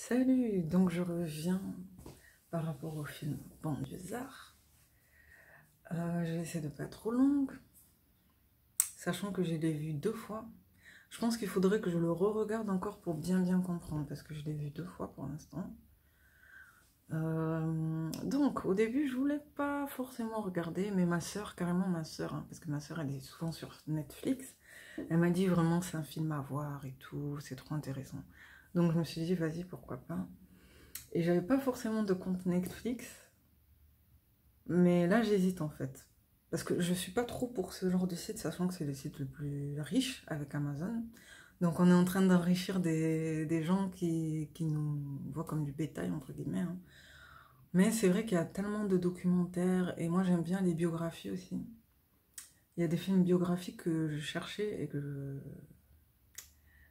Salut, donc je reviens par rapport au film Banlieusards. Je vais essayer de pas être trop longue, sachant que je l'ai vu 2 fois. Je pense qu'il faudrait que je le re-regarde encore pour bien comprendre, parce que je l'ai vu 2 fois pour l'instant. Donc au début je voulais pas forcément regarder, mais ma soeur, carrément ma soeur, parce que ma soeur elle est souvent sur Netflix, elle m'a dit vraiment c'est un film à voir et tout, c'est trop intéressant. Donc je me suis dit vas-y pourquoi pas. Et j'avais pas forcément de compte Netflix, mais là j'hésite en fait. Parce que je suis pas trop pour ce genre de site, sachant que c'est le site le plus riche avec Amazon. Donc on est en train d'enrichir des gens qui nous voient comme du bétail, entre guillemets, hein. Mais c'est vrai qu'il y a tellement de documentaires, et moi j'aime bien les biographies aussi. Il y a des films biographiques que je cherchais et que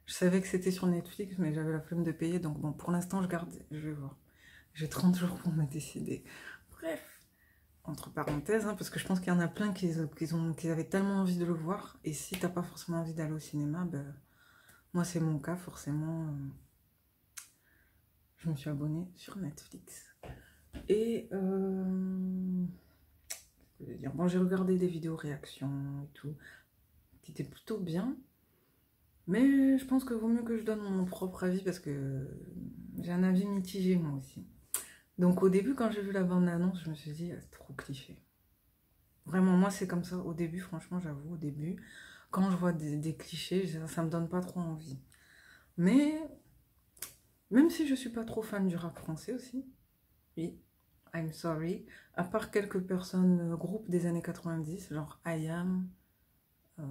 je savais que c'était sur Netflix, mais j'avais la flemme de payer. Donc bon, pour l'instant je garde, je vais voir. J'ai 30 jours pour me décider. Bref, entre parenthèses, hein, parce que je pense qu'il y en a plein qui avaient tellement envie de le voir. Et si t'as pas forcément envie d'aller au cinéma, ben, moi c'est mon cas, forcément. Je me suis abonnée sur Netflix. Et je veux dire, bon, j'ai regardé des vidéos réactions et tout, qui étaient plutôt bien. Mais je pense que vaut mieux que je donne mon propre avis parce que j'ai un avis mitigé moi aussi. Donc au début, quand j'ai vu la bande-annonce, je me suis dit, ah, c'est trop cliché. Vraiment, moi c'est comme ça. Au début, franchement, j'avoue, au début, quand je vois des clichés, ça me donne pas trop envie. Mais même si je suis pas trop fan du rap français aussi, oui, I'm sorry, à part quelques personnes, groupes des années 90, genre IAM, euh,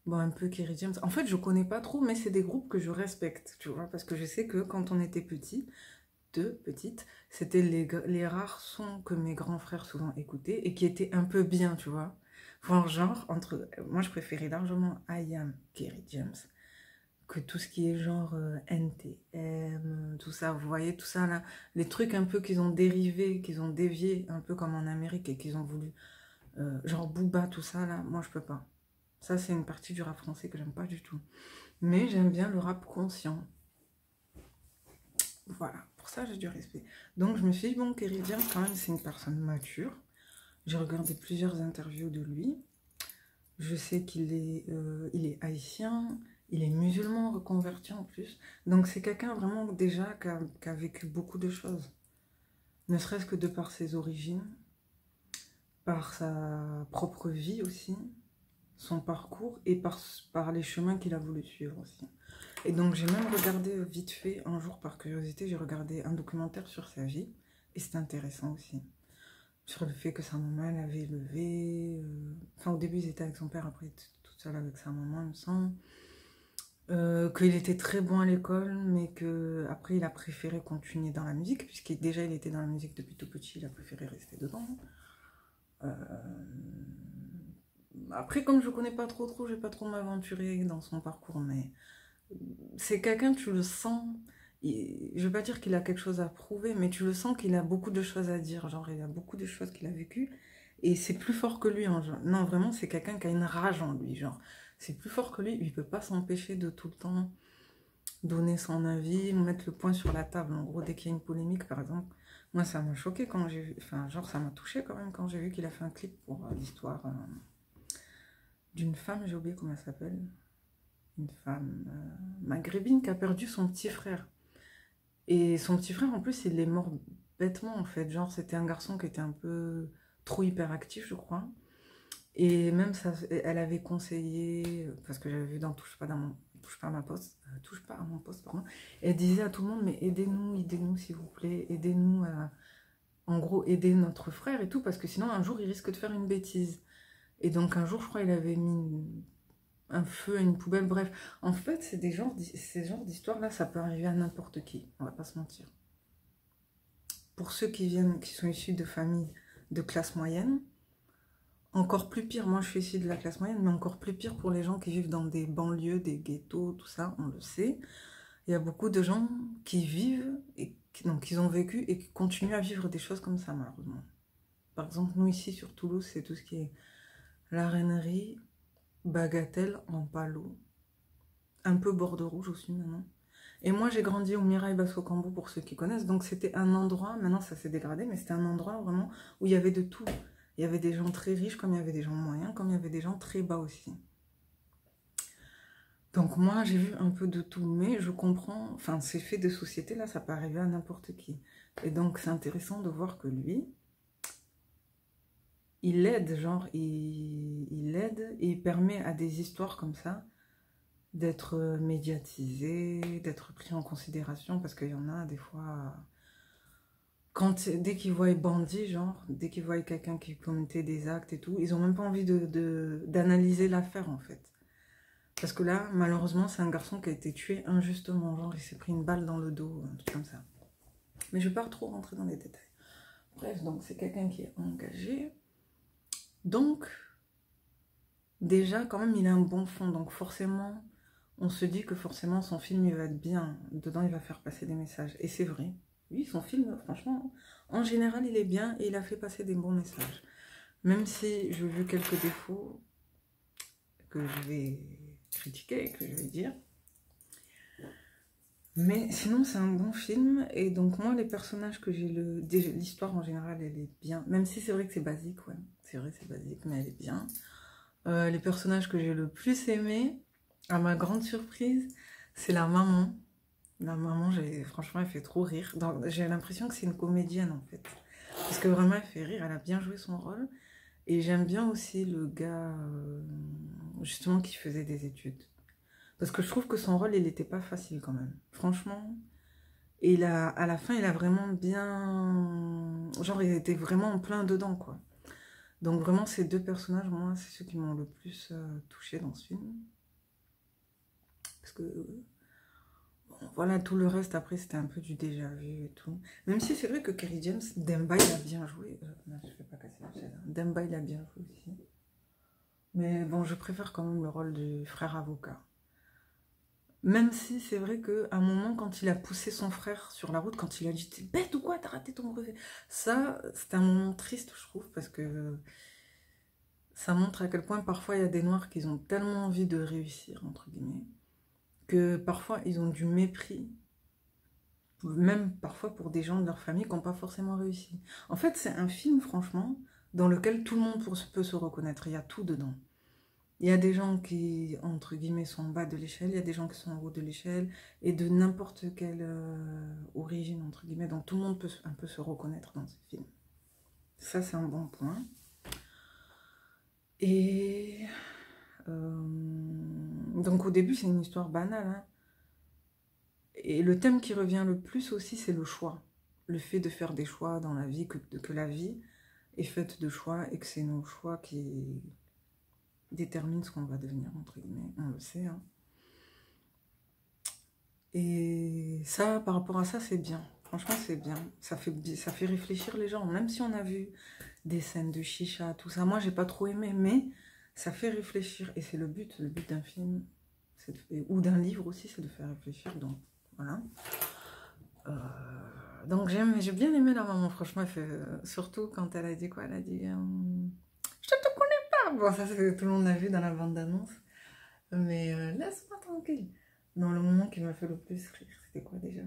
bon, un peu Kerry James. En fait, je connais pas trop, mais c'est des groupes que je respecte, tu vois, parce que je sais que quand on était petit, petite, c'était les rares sons que mes grands frères souvent écoutaient et qui étaient un peu bien, tu vois. Enfin, genre, moi je préférais largement IAM, Kerry James, que tout ce qui est genre NTM, tout ça, vous voyez, tout ça là, les trucs un peu qu'ils ont dérivé, qu'ils ont dévié, un peu comme en Amérique et qu'ils ont voulu, genre Booba, tout ça là, moi je peux pas. Ça, c'est une partie du rap français que j'aime pas du tout. Mais j'aime bien le rap conscient. Voilà, pour ça j'ai du respect. Donc je me suis dit, bon, Kerry James, quand même, c'est une personne mature. J'ai regardé plusieurs interviews de lui. Je sais il est haïtien, il est musulman reconverti en plus. Donc c'est quelqu'un vraiment déjà qui a vécu beaucoup de choses. Ne serait-ce que de par ses origines, par sa propre vie aussi, son parcours et par les chemins qu'il a voulu suivre aussi. Et donc j'ai même regardé vite fait, un jour par curiosité, j'ai regardé un documentaire sur sa vie, et c'était intéressant aussi. Sur le fait que sa maman l'avait élevé, enfin au début ils étaient avec son père, après il était toute seule avec sa maman il me semble. Qu'il était très bon à l'école, mais que après il a préféré continuer dans la musique, puisqu'il déjà il était dans la musique depuis tout petit, il a préféré rester dedans. Euh, Après comme je connais pas trop, je vais pas trop m'aventurer dans son parcours, mais c'est quelqu'un, tu le sens, je veux pas dire qu'il a quelque chose à prouver, mais tu le sens qu'il a beaucoup de choses à dire, genre il a beaucoup de choses qu'il a vécues, et c'est plus fort que lui, hein, genre. Non, vraiment, c'est quelqu'un qui a une rage en lui, genre, c'est plus fort que lui, il peut pas s'empêcher de tout le temps donner son avis, mettre le point sur la table, en gros, dès qu'il y a une polémique, par exemple. Moi, ça m'a choqué quand j'ai vu, enfin, genre, ça m'a touché quand même quand j'ai vu qu'il a fait un clip pour l'histoire d'une femme, j'ai oublié comment elle s'appelle, une femme maghrébine qui a perdu son petit frère. Et son petit frère, en plus, il est mort bêtement, en fait. Genre, c'était un garçon qui était un peu trop hyperactif, je crois. Et même ça, elle avait conseillé, parce que j'avais vu dans Touche pas à ma poste, Touche pas à mon poste, pardon. Elle disait à tout le monde, mais aidez-nous s'il vous plaît, aidez-nous à, en gros, aider notre frère et tout, parce que sinon, un jour, il risque de faire une bêtise. Et donc, un jour, je crois, il avait mis un feu à une poubelle, bref. En fait, ces genres d'histoires-là, ça peut arriver à n'importe qui, on va pas se mentir. Pour ceux qui sont issus de familles de classe moyenne, encore plus pire, moi je suis issue de la classe moyenne, mais encore plus pire pour les gens qui vivent dans des banlieues, des ghettos, tout ça, on le sait. Il y a beaucoup de gens qui vivent, donc ils ont vécu et qui continuent à vivre des choses comme ça, malheureusement. Par exemple, nous ici sur Toulouse, c'est tout ce qui est la Reinerie, Bagatelle, en Palo, un peu bord de rouge aussi maintenant. Et moi, j'ai grandi au Mirail Basso Cambo, pour ceux qui connaissent. Donc, c'était un endroit, maintenant ça s'est dégradé, mais c'était un endroit vraiment où il y avait de tout. Il y avait des gens très riches, comme il y avait des gens moyens, comme il y avait des gens très bas aussi. Donc, moi, j'ai vu un peu de tout, mais je comprends, enfin, ces faits de société, là, ça peut arriver à n'importe qui. Et donc, c'est intéressant de voir que lui, il aide, genre, il aide et il permet à des histoires comme ça d'être médiatisées, d'être pris en considération, parce qu'il y en a des fois, dès qu'ils voient bandit, genre, dès qu'ils voient quelqu'un qui commettait des actes et tout, ils ont même pas envie d'analyser l'affaire, en fait. Parce que là, malheureusement, c'est un garçon qui a été tué injustement, genre, il s'est pris une balle dans le dos, un truc comme ça. Mais je ne vais pas trop rentrer dans les détails. Bref, donc c'est quelqu'un qui est engagé. Donc, déjà, quand même, il a un bon fond. Donc, forcément, on se dit que forcément, son film, il va être bien. Dedans, il va faire passer des messages. Et c'est vrai. Oui, son film, franchement, en général, il est bien et il a fait passer des bons messages. Même si j'ai vu quelques défauts que je vais critiquer, que je vais dire. Mais sinon, c'est un bon film. Et donc, moi, les personnages que j'ai l'histoire en général, elle est bien. Même si c'est vrai que c'est basique, ouais. C'est vrai que c'est basique, mais elle est bien. Les personnages que j'ai le plus aimé, à ma grande surprise, c'est la maman. La maman, franchement, elle fait trop rire. J'ai l'impression que c'est une comédienne, en fait. Parce que vraiment, elle fait rire. Elle a bien joué son rôle. Et j'aime bien aussi le gars, justement, qui faisait des études. Parce que je trouve que son rôle, il n'était pas facile quand même. Franchement. Et à la fin, il a vraiment bien... Genre, il était vraiment en plein dedans, quoi. Donc vraiment, ces deux personnages, moi, c'est ceux qui m'ont le plus touché dans ce film. Parce que, bon, voilà, tout le reste, après, c'était un peu du déjà vu et tout. Même si c'est vrai que Kerry James, Demba, il a bien joué. Non, je ne vais pas casser la chaise. Demba, il a bien joué aussi. Mais bon, je préfère quand même le rôle du frère avocat. Même si c'est vrai qu'à un moment, quand il a poussé son frère sur la route, quand il a dit « T'es bête ou quoi? T'as raté ton brevet ?» Ça, c'était un moment triste, je trouve, parce que ça montre à quel point parfois il y a des noirs qui ont tellement envie de réussir, entre guillemets, que parfois ils ont du mépris, même parfois pour des gens de leur famille qui n'ont pas forcément réussi. En fait, c'est un film, franchement, dans lequel tout le monde peut se reconnaître. Il y a tout dedans. Il y a des gens qui, entre guillemets, sont en bas de l'échelle, il y a des gens qui sont en haut de l'échelle, et de n'importe quelle origine, entre guillemets. Donc tout le monde peut un peu se reconnaître dans ce film. Ça, c'est un bon point. Et donc au début, c'est une histoire banale. Hein. Et le thème qui revient le plus aussi, c'est le choix. Le fait de faire des choix dans la vie, que la vie est faite de choix, et que c'est nos choix qui déterminent ce qu'on va devenir, entre guillemets. On le sait. Hein. Et ça, par rapport à ça, c'est bien. Franchement, c'est bien. Ça fait réfléchir les gens. Même si on a vu des scènes de chicha, tout ça. Moi, j'ai pas trop aimé, mais ça fait réfléchir. Et c'est le but d'un film, ou d'un livre aussi, c'est de faire réfléchir. Donc, voilà. Donc, j'ai bien aimé la maman, franchement. Surtout quand elle a dit quoi? Elle a dit je te connais pas. Bon, ça, c'est tout le monde a vu dans la bande-annonce. Mais laisse-moi tranquille. Non, le moment qui m'a fait le plus rire, c'était quoi déjà?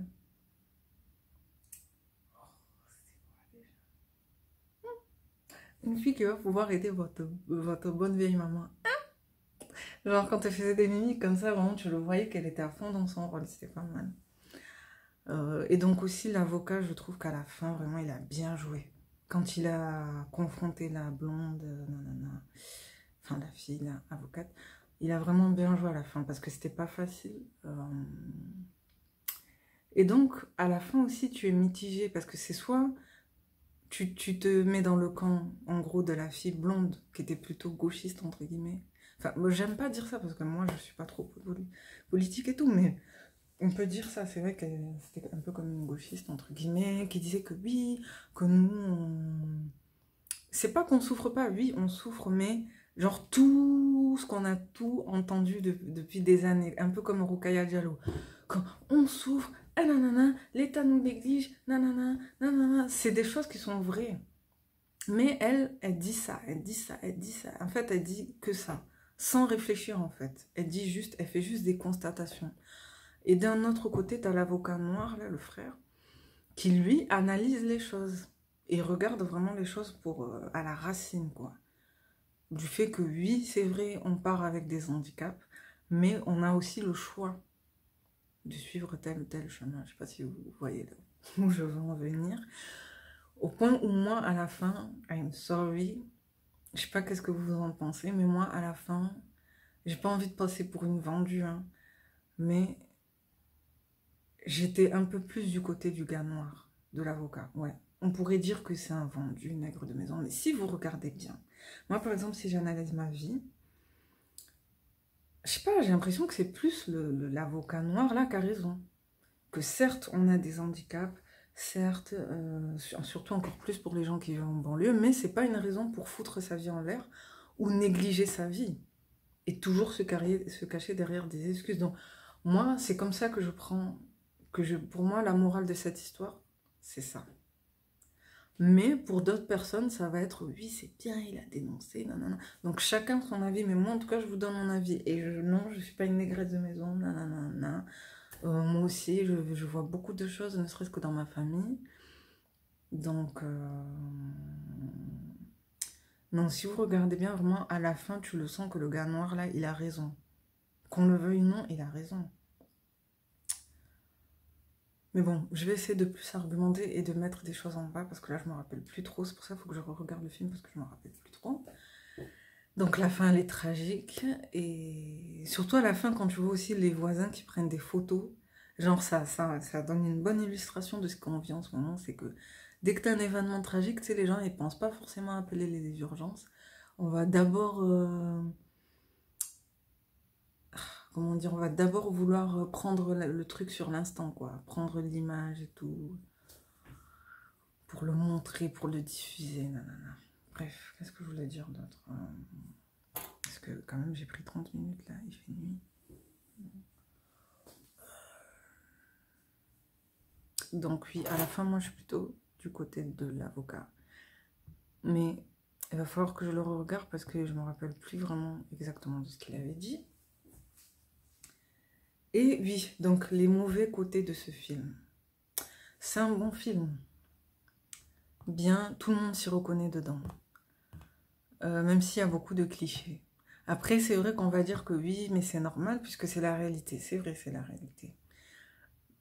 Une fille qui va pouvoir aider votre bonne vieille maman. Hein? Genre quand elle faisait des mimiques comme ça, vraiment tu le voyais qu'elle était à fond dans son rôle, c'était pas mal. Et donc aussi l'avocat, je trouve qu'à la fin, vraiment, il a bien joué. Quand il a confronté la blonde, nanana, enfin la fille, la avocate, il a vraiment bien joué à la fin parce que c'était pas facile. Et donc, à la fin aussi, tu es mitigé parce que c'est soit tu te mets dans le camp, en gros, de la fille blonde qui était plutôt gauchiste, entre guillemets. Enfin, moi, j'aime pas dire ça parce que moi, je suis pas trop politique et tout, mais on peut dire ça. C'est vrai que c'était un peu comme une gauchiste, entre guillemets, qui disait que oui, que nous, c'est pas qu'on souffre pas, oui, on souffre, mais genre tout ce qu'on a tout entendu depuis des années, un peu comme Rokhaya Diallo. Quand on souffre, ah nanana, l'État nous néglige, nanana, nanana, c'est des choses qui sont vraies. Mais elle dit ça, elle dit ça, elle dit ça. En fait, elle dit que ça. sans réfléchir en fait. Elle fait juste des constatations. Et d'un autre côté, tu as l'avocat noir, là, le frère, qui lui analyse les choses et regarde vraiment les choses à la racine, quoi. Du fait que oui, c'est vrai, on part avec des handicaps, mais on a aussi le choix de suivre tel ou tel chemin. Je sais pas si vous voyez là où je veux en venir. Au point où moi, à la fin, I'm sorry, je sais pas qu'est-ce que vous en pensez, mais moi, à la fin, j'ai pas envie de passer pour une vendue, hein, mais j'étais un peu plus du côté du gars noir, de l'avocat, ouais. On pourrait dire que c'est un vendu, nègre de maison, mais si vous regardez bien, moi par exemple, si j'analyse ma vie, je sais pas, j'ai l'impression que c'est plus l'avocat noir là qui a raison. Que certes, on a des handicaps, certes, surtout encore plus pour les gens qui vivent en banlieue, mais c'est pas une raison pour foutre sa vie en l'air ou négliger sa vie et toujours se cacher derrière des excuses. Donc, moi, c'est comme ça que je prends, pour moi, la morale de cette histoire, c'est ça. Mais pour d'autres personnes, ça va être oui, c'est bien, il a dénoncé, nanana. Donc chacun son avis, mais moi en tout cas, je vous donne mon avis. Et non, je suis pas une négresse de maison, nanana. Moi aussi, je vois beaucoup de choses, ne serait-ce que dans ma famille. Donc, non, si vous regardez bien, vraiment, à la fin, tu le sens que le gars noir là, il a raison. Qu'on le veuille ou non, il a raison. Mais bon, je vais essayer de plus argumenter et de mettre des choses en bas parce que là, je me rappelle plus trop. C'est pour ça qu'il faut que je regarde le film parce que je me rappelle plus trop. Donc la fin, elle est tragique. Et surtout à la fin, quand tu vois aussi les voisins qui prennent des photos, genre ça donne une bonne illustration de ce qu'on vit en ce moment. C'est que dès que tu as un événement tragique, tu sais, les gens, ils pensent pas forcément à appeler les urgences. On va d'abord... comment dire, on va d'abord vouloir prendre le truc sur l'instant, quoi. Prendre l'image et tout. Pour le montrer, pour le diffuser, nanana. Bref, qu'est-ce que je voulais dire d'autre? Parce que quand même, j'ai pris 30 minutes là, il fait nuit. Donc oui, à la fin, moi, je suis plutôt du côté de l'avocat. Mais il va falloir que je le regarde parce que je me rappelle plus vraiment exactement de ce qu'il avait dit. Et oui, donc les mauvais côtés de ce film. C'est un bon film. Bien, tout le monde s'y reconnaît dedans. Même s'il y a beaucoup de clichés. Après, c'est vrai qu'on va dire que oui, mais c'est normal puisque c'est la réalité. C'est vrai, c'est la réalité.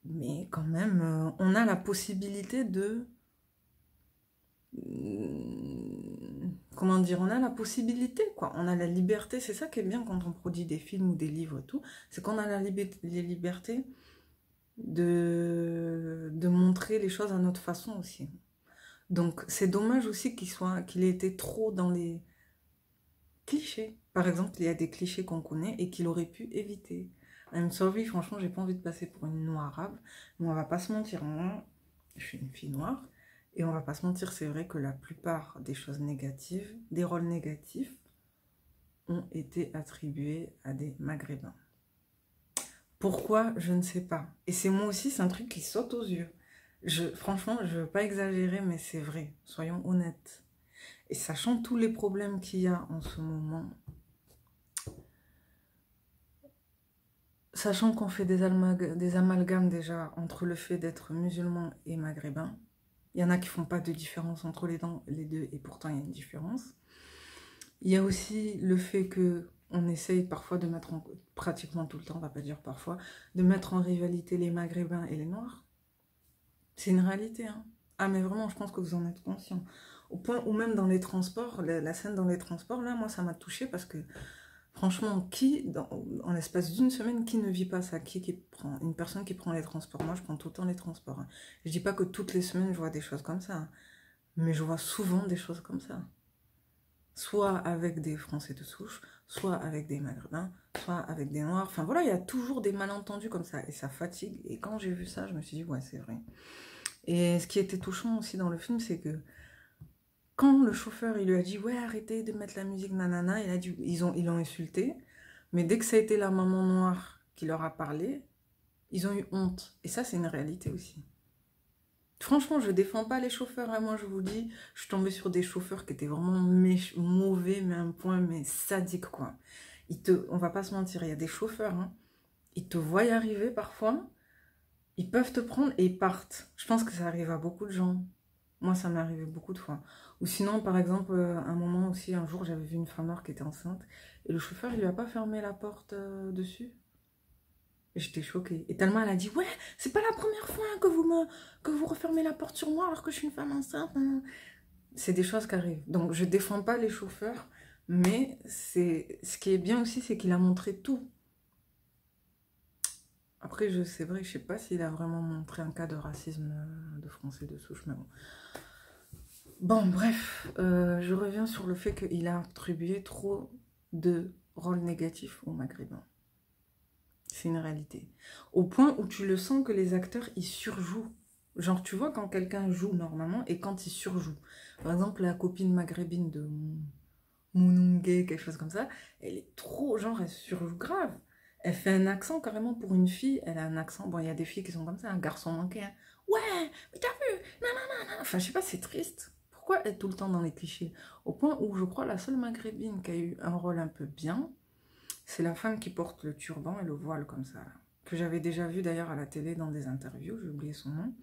Mais quand même, on a la possibilité de... Comment dire? On a la possibilité, quoi. On a la liberté. C'est ça qui est bien quand on produit des films ou des livres et tout. C'est qu'on a les libertés de montrer les choses à notre façon aussi. Donc, c'est dommage aussi qu'il ait été trop dans les clichés. Par exemple, il y a des clichés qu'on connaît et qu'il aurait pu éviter. I'm sorry, franchement, j'ai pas envie de passer pour une noire arabe, mais on va pas se mentir, moi, je suis une fille noire, et on va pas se mentir, c'est vrai que la plupart des choses négatives, des rôles négatifs, ont été attribués à des maghrébins. Pourquoi? Je ne sais pas. Et c'est moi aussi, c'est un truc qui saute aux yeux. Franchement, je veux pas exagérer, mais c'est vrai, soyons honnêtes. Et sachant tous les problèmes qu'il y a en ce moment, sachant qu'on fait des amalgames déjà entre le fait d'être musulman et maghrébin, il y en a qui font pas de différence entre les deux, et pourtant il y a une différence. Il y a aussi le fait que on essaye parfois de mettre pratiquement tout le temps, on va pas dire parfois, de mettre en rivalité les maghrébins et les noirs. C'est une réalité, hein. Ah mais vraiment, je pense que vous en êtes conscient. Au point où même dans les transports, la scène dans les transports, là, moi ça m'a touchée parce que franchement, en l'espace d'une semaine, qui ne vit pas ça? Qui prend une personne qui prend les transports? Moi, je prends tout le temps les transports, hein. Je dis pas que toutes les semaines, je vois des choses comme ça, hein, mais je vois souvent des choses comme ça. Soit avec des Français de souche, soit avec des Maghrébins, soit avec des Noirs. Enfin voilà, il y a toujours des malentendus comme ça, et ça fatigue. Et quand j'ai vu ça, je me suis dit, ouais, c'est vrai. Et ce qui était touchant aussi dans le film, c'est que quand le chauffeur, il lui a dit, ouais, arrêtez de mettre la musique, nanana, ils l'ont insulté. Mais dès que ça a été la maman noire qui leur a parlé, ils ont eu honte. Et ça, c'est une réalité aussi. Franchement, je défends pas les chauffeurs, hein. Moi, je vous dis, je suis tombée sur des chauffeurs qui étaient vraiment mauvais, mais à un point, mais sadique, quoi. On va pas se mentir, il y a des chauffeurs, hein, ils te voient y arriver parfois, ils peuvent te prendre et ils partent. Je pense que ça arrive à beaucoup de gens. Moi, ça m'est arrivé beaucoup de fois. Ou sinon, par exemple, un moment aussi, un jour, j'avais vu une femme noire qui était enceinte et le chauffeur, il lui a pas fermé la porte dessus. Et j'étais choquée. Et tellement elle a dit, ouais, c'est pas la première fois que vous refermez la porte sur moi alors que je suis une femme enceinte. C'est des choses qui arrivent. Donc, je défends pas les chauffeurs, mais ce qui est bien aussi, c'est qu'il a montré tout. Après, c'est vrai, je sais pas s'il a vraiment montré un cas de racisme de Français de souche, mais bon. Bon, bref, je reviens sur le fait qu'il a attribué trop de rôles négatifs aux Maghrébins. C'est une réalité. Au point où tu le sens que les acteurs, ils surjouent. Genre, tu vois quand quelqu'un joue normalement et quand il surjoue. Par exemple, la copine maghrébine de Mounungé, quelque chose comme ça, elle est trop, genre, elle surjoue grave. Elle fait un accent carrément pour une fille, elle a un accent, bon, il y a des filles qui sont comme ça, un garçon manqué, hein. Ouais, mais t'as vu, non, non, non, non. Enfin, je sais pas, c'est triste. Pourquoi être tout le temps dans les clichés? Au point où je crois la seule maghrébine qui a eu un rôle un peu bien, c'est la femme qui porte le turban et le voile comme ça, là. Que j'avais déjà vu d'ailleurs à la télé dans des interviews, j'ai oublié son nom,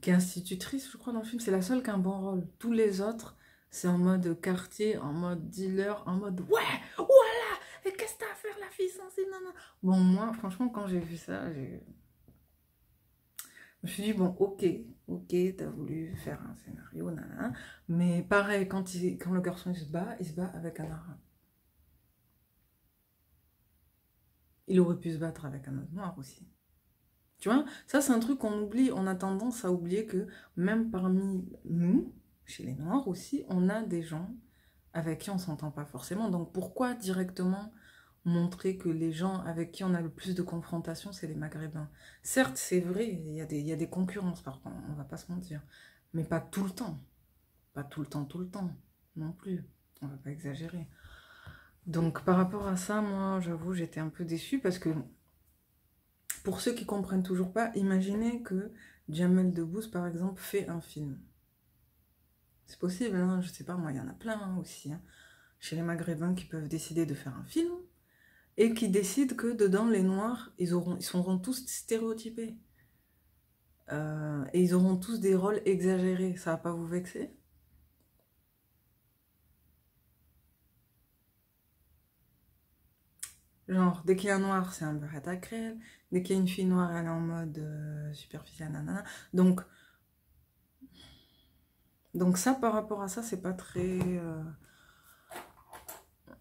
qui est institutrice, je crois, dans le film. C'est la seule qui a un bon rôle. Tous les autres, c'est en mode quartier, en mode dealer, en mode ouais, voilà, et qu'est-ce que t'as à faire la fille sensible, non, non. Bon, moi, franchement, quand j'ai vu ça, je me suis dit, bon, ok, t'as voulu faire un scénario, nanana, mais pareil, quand le garçon il se bat avec un arabe. Il aurait pu se battre avec un autre noir aussi. Tu vois, ça c'est un truc qu'on oublie, on a tendance à oublier que même parmi nous, chez les noirs aussi, on a des gens avec qui on s'entend pas forcément. Donc pourquoi directement montrer que les gens avec qui on a le plus de confrontation, c'est les Maghrébins? Certes, c'est vrai, il y a des concurrences par contre, on va pas se mentir, mais pas tout le temps. Pas tout le temps, non plus. On va pas exagérer. Donc par rapport à ça, moi j'avoue, j'étais un peu déçue parce que pour ceux qui comprennent toujours pas, imaginez que Jamel Debbouze, par exemple, fait un film. C'est possible, hein, je sais pas, moi, il y en a plein hein, aussi. Hein, chez les Maghrébins qui peuvent décider de faire un film et qui décident que dedans, les Noirs, ils seront tous stéréotypés. Et ils auront tous des rôles exagérés. Ça va pas vous vexer? Genre, dès qu'il y a un noir, c'est un beurre à crème. Dès qu'il y a une fille noire, elle est en mode superficielle, nanana. Donc ça, par rapport à ça, c'est pas très...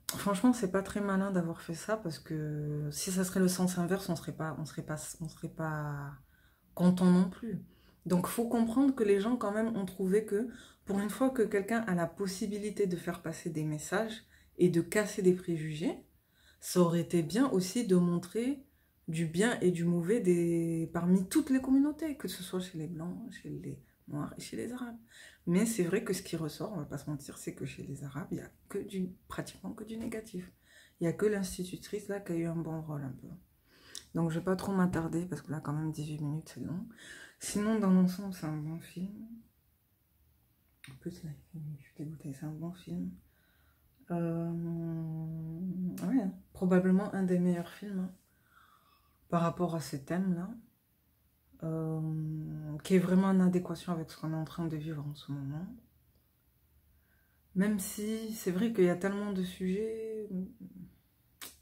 Franchement, c'est pas très malin d'avoir fait ça parce que si ça serait le sens inverse, on serait pas content non plus. Donc, faut comprendre que les gens quand même ont trouvé que pour une fois que quelqu'un a la possibilité de faire passer des messages et de casser des préjugés, ça aurait été bien aussi de montrer du bien et du mauvais parmi toutes les communautés, que ce soit chez les blancs, chez les noirs et chez les arabes. Mais c'est vrai que ce qui ressort, on va pas se mentir, c'est que chez les arabes, il y a pratiquement que du négatif. Il y a que l'institutrice là qui a eu un bon rôle un peu. Donc je vais pas trop m'attarder parce que là quand même 18 minutes c'est long. Sinon dans l'ensemble c'est un bon film. En plus là, je suis dégoûtée, c'est un bon film. Ouais, hein. Probablement un des meilleurs films hein, par rapport à ces thèmes-là, qui est vraiment en adéquation avec ce qu'on est en train de vivre en ce moment. Même si c'est vrai qu'il y a tellement de sujets,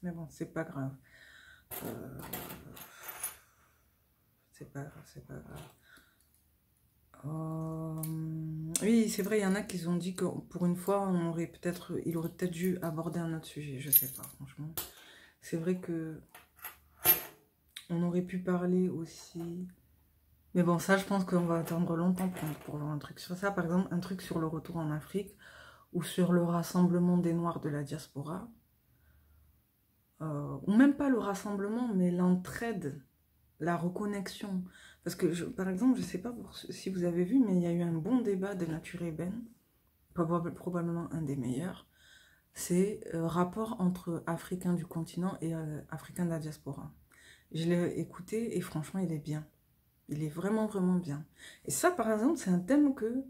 mais bon, c'est pas grave. C'est pas grave, c'est pas grave. Oui, c'est vrai, il y en a qui ont dit que pour une fois, il aurait peut-être dû aborder un autre sujet. Je sais pas, franchement. C'est vrai que on aurait pu parler aussi. Mais bon, ça, je pense qu'on va attendre longtemps pour voir un truc sur ça. Par exemple, un truc sur le retour en Afrique ou sur le rassemblement des Noirs de la diaspora. Ou même pas le rassemblement, mais l'entraide, la reconnexion. Parce que, par exemple, je sais pas si vous avez vu, mais il y a eu un bon débat de Nature Eben, probablement un des meilleurs. C'est rapport entre Africains du continent et Africains de la diaspora. Je l'ai écouté et franchement, il est bien. Il est vraiment, vraiment bien. Et ça, par exemple, c'est un thème que...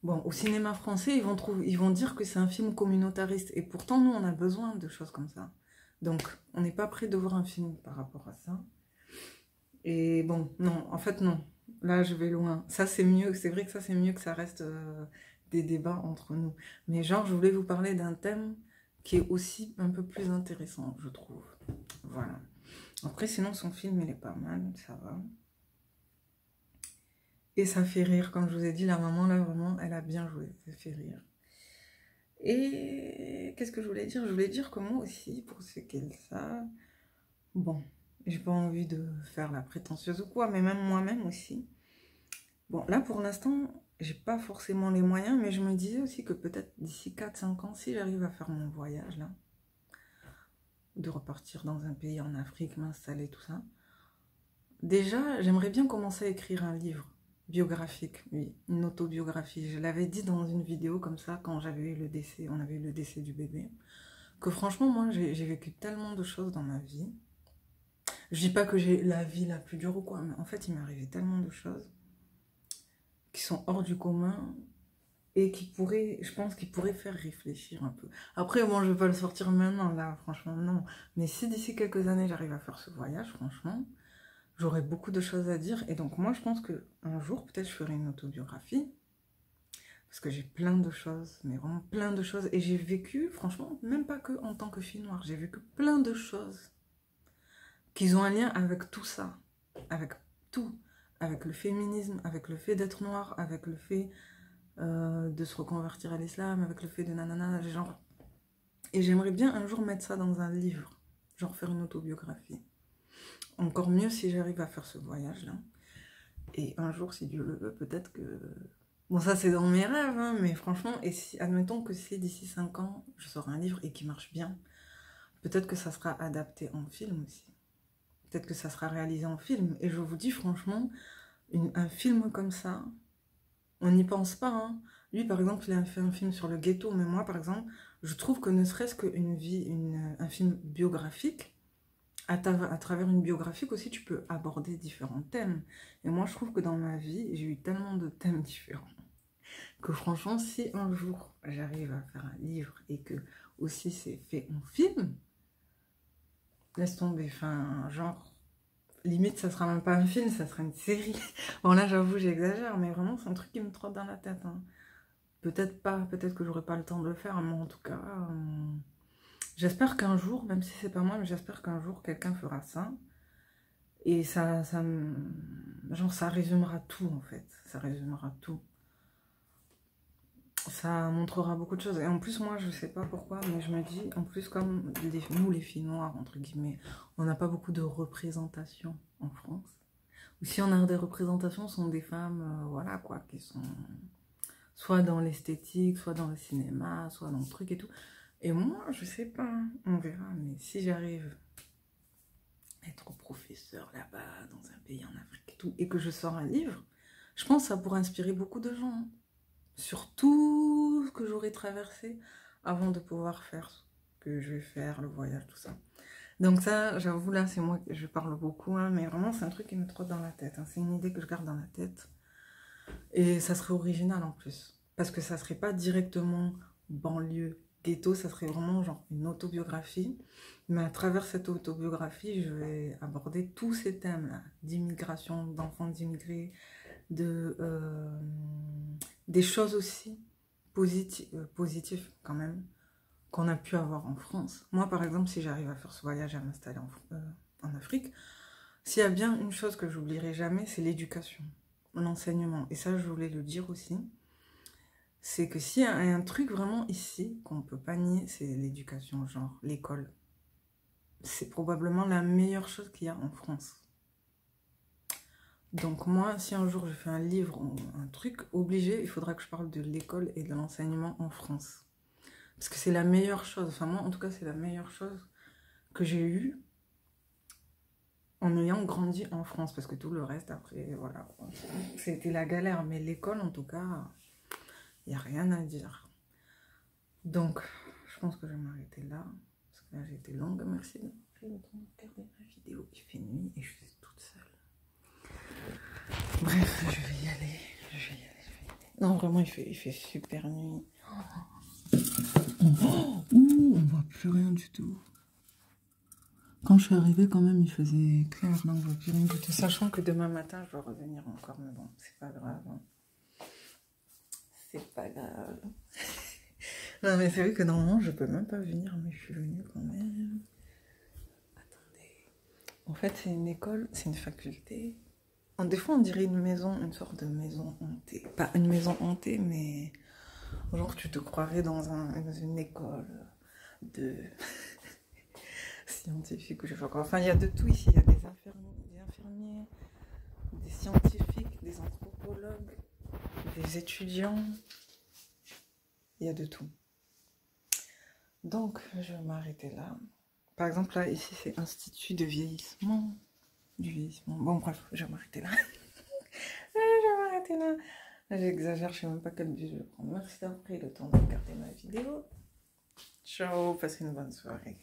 Bon, au cinéma français, ils vont dire que c'est un film communautariste. Et pourtant, nous, on a besoin de choses comme ça. Donc, on n'est pas prêt de voir un film par rapport à ça. Et bon, non, en fait, non. Là, je vais loin. Ça, c'est mieux. C'est vrai que ça, c'est mieux que ça reste des débats entre nous. Mais genre, je voulais vous parler d'un thème qui est aussi un peu plus intéressant, je trouve. Voilà. Après, sinon, son film, il est pas mal, ça va. Et ça fait rire, comme je vous ai dit, la maman, là, vraiment, elle a bien joué, ça fait rire. Et qu'est-ce que je voulais dire? Je voulais dire que moi aussi, pour ceux qui le savent, bon, j'ai pas envie de faire la prétentieuse ou quoi, mais même moi-même aussi. Bon, là, pour l'instant, j'ai pas forcément les moyens, mais je me disais aussi que peut-être d'ici 4-5 ans, si j'arrive à faire mon voyage, là, de repartir dans un pays en Afrique, m'installer, tout ça, déjà, j'aimerais bien commencer à écrire un livre biographique, oui, une autobiographie. Je l'avais dit dans une vidéo comme ça, quand j'avais eu le décès, on avait eu le décès du bébé, que franchement, moi, j'ai vécu tellement de choses dans ma vie. Je dis pas que j'ai la vie la plus dure ou quoi, mais en fait, il m'est arrivé tellement de choses qui sont hors du commun et qui pourraient, je pense, qui pourraient faire réfléchir un peu. Après, bon, je vais pas le sortir maintenant, là, franchement, non. Mais si d'ici quelques années, j'arrive à faire ce voyage, franchement, j'aurais beaucoup de choses à dire. Et donc, moi, je pense qu'un jour, peut-être, je ferai une autobiographie. Parce que j'ai plein de choses, mais vraiment plein de choses. Et j'ai vécu, franchement, même pas que en tant que fille noire, j'ai vécu plein de choses qui ont un lien avec tout ça. Avec tout. Avec le féminisme, avec le fait d'être noire, avec le fait de se reconvertir à l'islam, avec le fait de nanana, genre. Et j'aimerais bien un jour mettre ça dans un livre. Genre faire une autobiographie. Encore mieux si j'arrive à faire ce voyage-là. Et un jour, si Dieu le veut, peut-être que... Bon, ça, c'est dans mes rêves, hein, mais franchement, et si, admettons que si d'ici 5 ans, je sors un livre et qui marche bien, peut-être que ça sera adapté en film aussi. Peut-être que ça sera réalisé en film. Et je vous dis, franchement, un film comme ça, on n'y pense pas, hein. Lui, par exemple, il a fait un film sur le ghetto, mais moi, par exemple, je trouve que ne serait-ce un film biographique, à travers une biographique aussi, tu peux aborder différents thèmes. Et moi, je trouve que dans ma vie, j'ai eu tellement de thèmes différents que franchement, si un jour j'arrive à faire un livre et que aussi c'est fait en film, laisse tomber. Enfin, genre, limite, ça sera même pas un film, ça sera une série. Bon, là, j'avoue, j'exagère, mais vraiment, c'est un truc qui me trotte dans la tête, hein. Peut-être pas, peut-être que j'aurai pas le temps de le faire, mais en tout cas, j'espère qu'un jour, même si c'est pas moi, mais j'espère qu'un jour quelqu'un fera ça. Et genre, ça résumera tout en fait. Ça résumera tout. Ça montrera beaucoup de choses. Et en plus, moi, je sais pas pourquoi, mais je me dis, en plus, comme nous, les filles noires, entre guillemets, on n'a pas beaucoup de représentation en France. Ou si on a des représentations, ce sont des femmes, voilà quoi, qui sont soit dans l'esthétique, soit dans le cinéma, soit dans le truc et tout. Et moi, je sais pas, on verra, mais si j'arrive à être professeur là-bas, dans un pays en Afrique et tout, et que je sors un livre, je pense que ça pourrait inspirer beaucoup de gens, hein, sur tout ce que j'aurais traversé avant de pouvoir faire ce que je vais faire, le voyage, tout ça. Donc ça, j'avoue, là, c'est moi, je parle beaucoup, hein, mais vraiment, c'est un truc qui me trotte dans la tête, hein. C'est une idée que je garde dans la tête. Et ça serait original en plus. Parce que ça serait pas directement banlieue, ghetto, ça serait vraiment genre une autobiographie. Mais à travers cette autobiographie, je vais aborder tous ces thèmes-là, d'immigration, d'enfants d'immigrés, des choses aussi positives quand même, qu'on a pu avoir en France. Moi, par exemple, si j'arrive à faire ce voyage à m'installer en Afrique, s'il y a bien une chose que j'oublierai jamais, c'est l'éducation, l'enseignement. Et ça, je voulais le dire aussi. C'est que s'il y a un truc vraiment ici qu'on ne peut pas nier, c'est l'éducation, genre l'école. C'est probablement la meilleure chose qu'il y a en France. Donc moi, si un jour je fais un livre ou un truc, obligé, il faudra que je parle de l'école et de l'enseignement en France. Parce que c'est la meilleure chose, enfin moi en tout cas c'est la meilleure chose que j'ai eue en ayant grandi en France. Parce que tout le reste après, voilà, c'était la galère. Mais l'école en tout cas, il n'y a rien à dire. Donc, je pense que je vais m'arrêter là. Parce que là j'ai été longue, merci d'avoir pris le temps de regarder ma vidéo. Il fait nuit et je suis toute seule. Bref, je vais y aller. Non, vraiment, il fait super nuit. Oh, on voit plus rien du tout. Quand je suis arrivée, quand même, il faisait clair dans vos pyramides, sachant que demain matin, je dois revenir encore, mais bon, c'est pas grave. Hein. C'est pas grave. Non, mais c'est vrai que normalement, je peux même pas venir, mais je suis venue quand même. Attendez. En fait, c'est une école, c'est une faculté. Des fois, on dirait une maison, une sorte de maison hantée. Pas une maison hantée, mais genre, tu te croirais dans une école de scientifiques ou je sais pas quoi. Enfin, il y a de tout ici. Il y a des infirmiers, des scientifiques, des anthropologues, des étudiants. Il y a de tout. Donc, je vais m'arrêter là. Par exemple, là, ici, c'est Institut de vieillissement. Du vieillissement. Bon, bref, je vais m'arrêter là. Je vais m'arrêter là. J'exagère, je sais même pas quel but je vais prendre. Merci d'avoir pris le temps de regarder ma vidéo. Ciao, passez une bonne soirée.